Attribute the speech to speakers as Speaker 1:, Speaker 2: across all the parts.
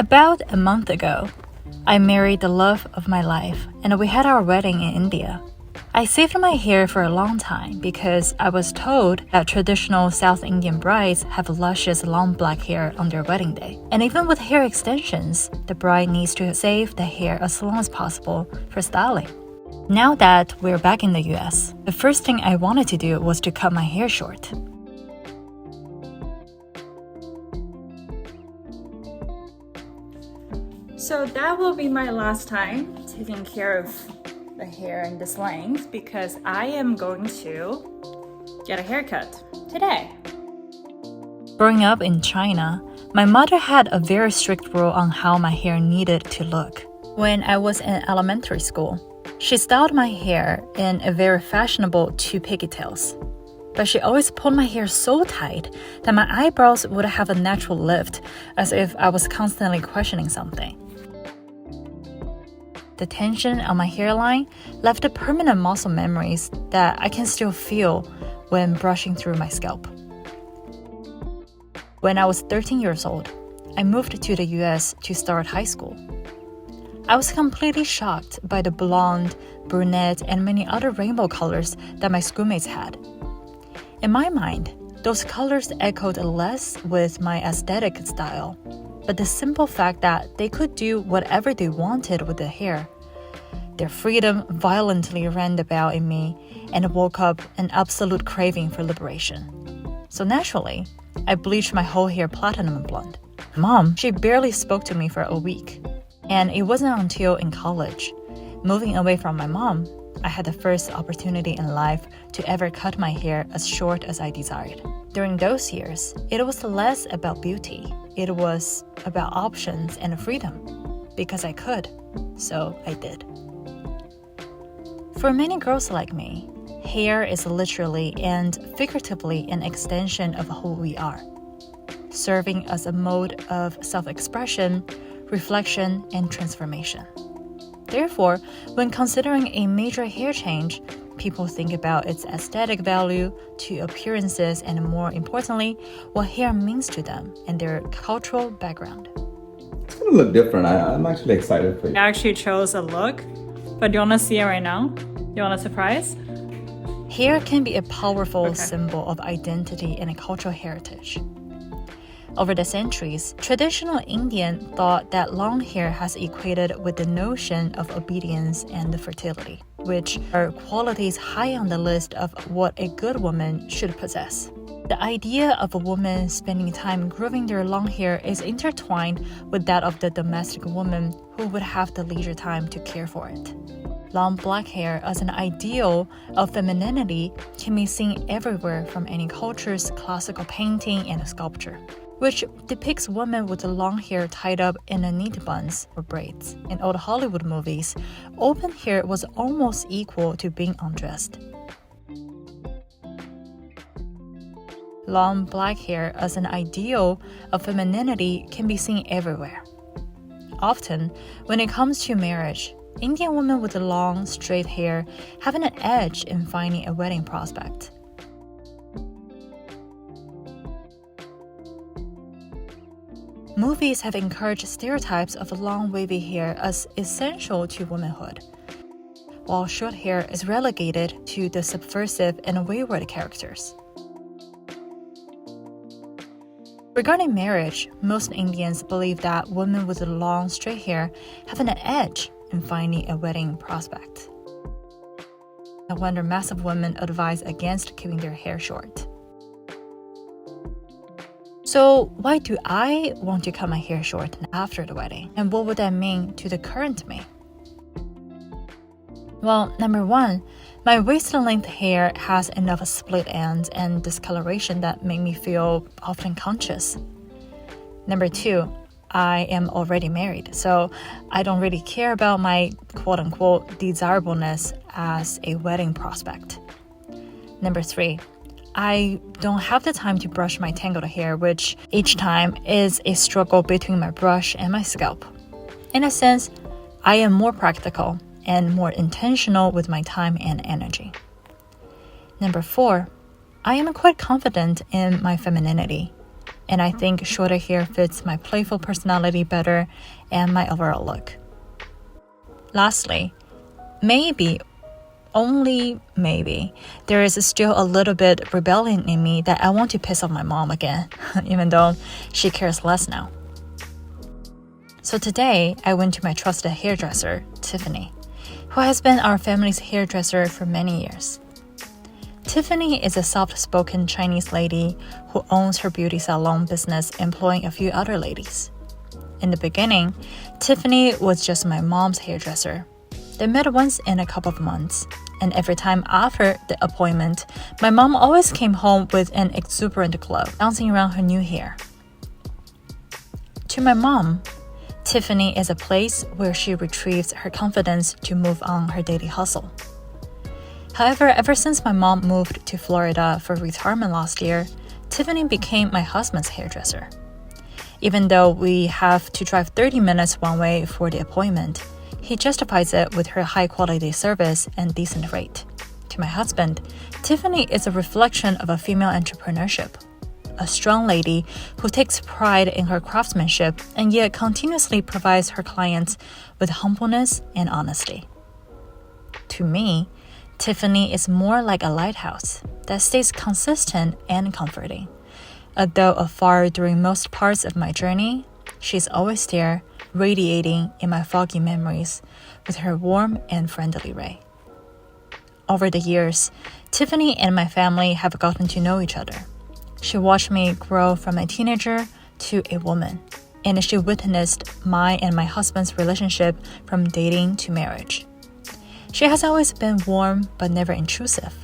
Speaker 1: About a month ago, I married the love of my life and we had our wedding in India. I saved my hair for a long time because I was told that traditional South Indian brides have luscious long black hair on their wedding day. And even with hair extensions, the bride needs to save the hair as long as possible for styling. Now that we're back in the US, the first thing I wanted to do was to cut my hair short. So that will be my last time taking care of the hair in this length because I am going to get a haircut today. Growing up in China, my mother had a very strict rule on how my hair needed to look. When I was in elementary school, she styled my hair in a very fashionable 2 pigtails. But she always pulled my hair so tight that my eyebrows would have a natural lift, as if I was constantly questioning something. The tension on my hairline left permanent muscle memories that I can still feel when brushing through my scalp. When I was 13 years old, I moved to the US to start high school. I was completely shocked by the blonde, brunette, and many other rainbow colors that my schoolmates had. In my mind, those colors echoed less with my aesthetic style, but the simple fact that they could do whatever they wanted with their hair. Their freedom violently ran about in me and woke up an absolute craving for liberation. So naturally, I bleached my whole hair platinum blonde. Mom, she barely spoke to me for a week. And it wasn't until in college, moving away from my mom, I had the first opportunity in life to ever cut my hair as short as I desired. During those years, it was less about beauty. It was about options and freedom. Because I could, so I did. For many girls like me, hair is literally and figuratively an extension of who we are, serving as a mode of self-expression, reflection, and transformation. Therefore, when considering a major hair change, people think about its aesthetic value to appearances and, more importantly, what hair means to them and their cultural background.
Speaker 2: It's gonna look different. I'm actually excited for you.
Speaker 1: I actually chose a look, but do you want to see it right now? You want a surprise? Hair can be a powerful symbol of identity and a cultural heritage. Over the centuries, traditional Indian thought that long hair has equated with the notion of obedience and fertility, which are qualities high on the list of what a good woman should possess. The idea of a woman spending time grooming their long hair is intertwined with that of the domestic woman who would have the leisure time to care for it. Long black hair as an ideal of femininity can be seen everywhere from any culture's classical painting and sculpture, which depicts women with long hair tied up in a neat buns or braids. In old Hollywood movies, open hair was almost equal to being undressed. Long black hair as an ideal of femininity can be seen everywhere. Often, when it comes to marriage, Indian women with long, straight hair have an edge in finding a wedding prospect. Movies have encouraged stereotypes of long, wavy hair as essential to womanhood, while short hair is relegated to the subversive and wayward characters. Regarding marriage, most Indians believe that women with long, straight hair have an edge in finding a wedding prospect. No wonder massive women advise against keeping their hair short. So why do I want to cut my hair short after the wedding? And what would that mean to the current me? Well, number one, my waist-length hair has enough split ends and discoloration that make me feel often conscious. Number two, I am already married, so I don't really care about my quote-unquote desirableness as a wedding prospect. Number three, I don't have the time to brush my tangled hair, which each time is a struggle between my brush and my scalp. In a sense, I am more practical and more intentional with my time and energy. Number four, I am quite confident in my femininity. and I think shorter hair fits my playful personality better and my overall look. Lastly, maybe, only maybe, there is still a little bit rebellion in me that I want to piss off my mom again, even though she cares less now. So today, I went to my trusted hairdresser, Tiffany, who has been our family's hairdresser for many years. Tiffany is a soft-spoken Chinese lady who owns her beauty salon business, employing a few other ladies. In the beginning, Tiffany was just my mom's hairdresser. They met once in a couple of months, and every time after the appointment, my mom always came home with an exuberant glow, bouncing around her new hair. To my mom, Tiffany is a place where she retrieves her confidence to move on her daily hustle. However, ever since my mom moved to Florida for retirement last year, Tiffany became my husband's hairdresser. Even though we have to drive 30 minutes one way for the appointment, he justifies it with her high-quality service and decent rate. To my husband, Tiffany is a reflection of a female entrepreneurship. A strong lady who takes pride in her craftsmanship and yet continuously provides her clients with humbleness and honesty. To me, Tiffany is more like a lighthouse that stays consistent and comforting. Although afar during most parts of my journey, she's always there, radiating in my foggy memories with her warm and friendly ray. Over the years, Tiffany and my family have gotten to know each other. She watched me grow from a teenager to a woman, and she witnessed my and my husband's relationship from dating to marriage. She has always been warm but never intrusive.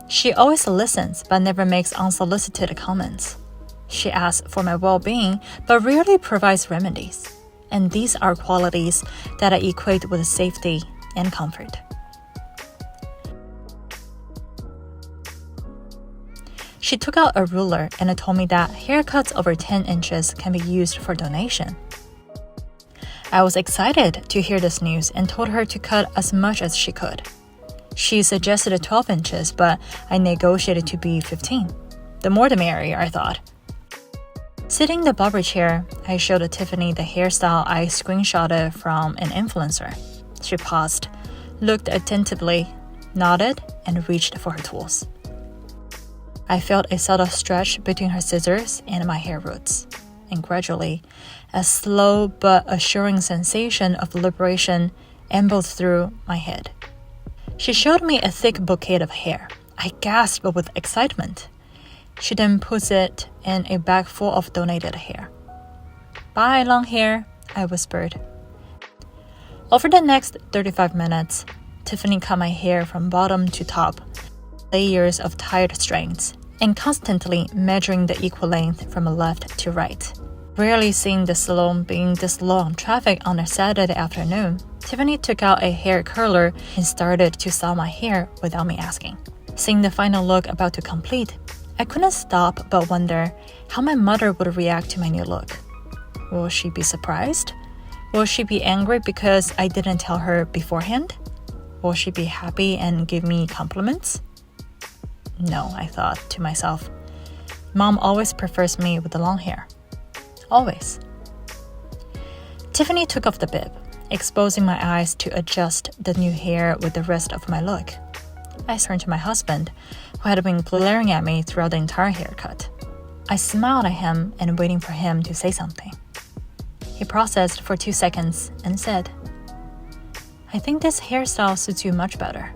Speaker 1: She always listens but never makes unsolicited comments. She asks for my well-being but rarely provides remedies. And these are qualities that I equate with safety and comfort. She took out a ruler and told me that haircuts over 10 inches can be used for donation. I was excited to hear this news and told her to cut as much as she could. She suggested 12 inches, but I negotiated to be 15. The more the merrier, I thought. Sitting in the barber chair, I showed Tiffany the hairstyle I screenshotted from an influencer. She paused, looked attentively, nodded, and reached for her tools. I felt a subtle stretch between her scissors and my hair roots, and gradually, a slow but assuring sensation of liberation ambled through my head. She showed me a thick bouquet of hair. I gasped with excitement. She then puts it in a bag full of donated hair. "Bye, long hair," I whispered. Over the next 35 minutes, Tiffany cut my hair from bottom to top, layers of tied strands, and constantly measuring the equal length from left to right. Rarely seeing the salon being this low on traffic on a Saturday afternoon, Tiffany took out a hair curler and started to style my hair without me asking. Seeing the final look about to complete, I couldn't stop but wonder how my mother would react to my new look. Will she be surprised? Will she be angry because I didn't tell her beforehand? Will she be happy and give me compliments? No, I thought to myself. Mom always prefers me with the long hair. Always. Tiffany took off the bib, exposing my eyes to adjust the new hair with the rest of my look. I turned to my husband, who had been glaring at me throughout the entire haircut. I smiled at him and waiting for him to say something. He processed for 2 seconds and said, "I think this hairstyle suits you much better."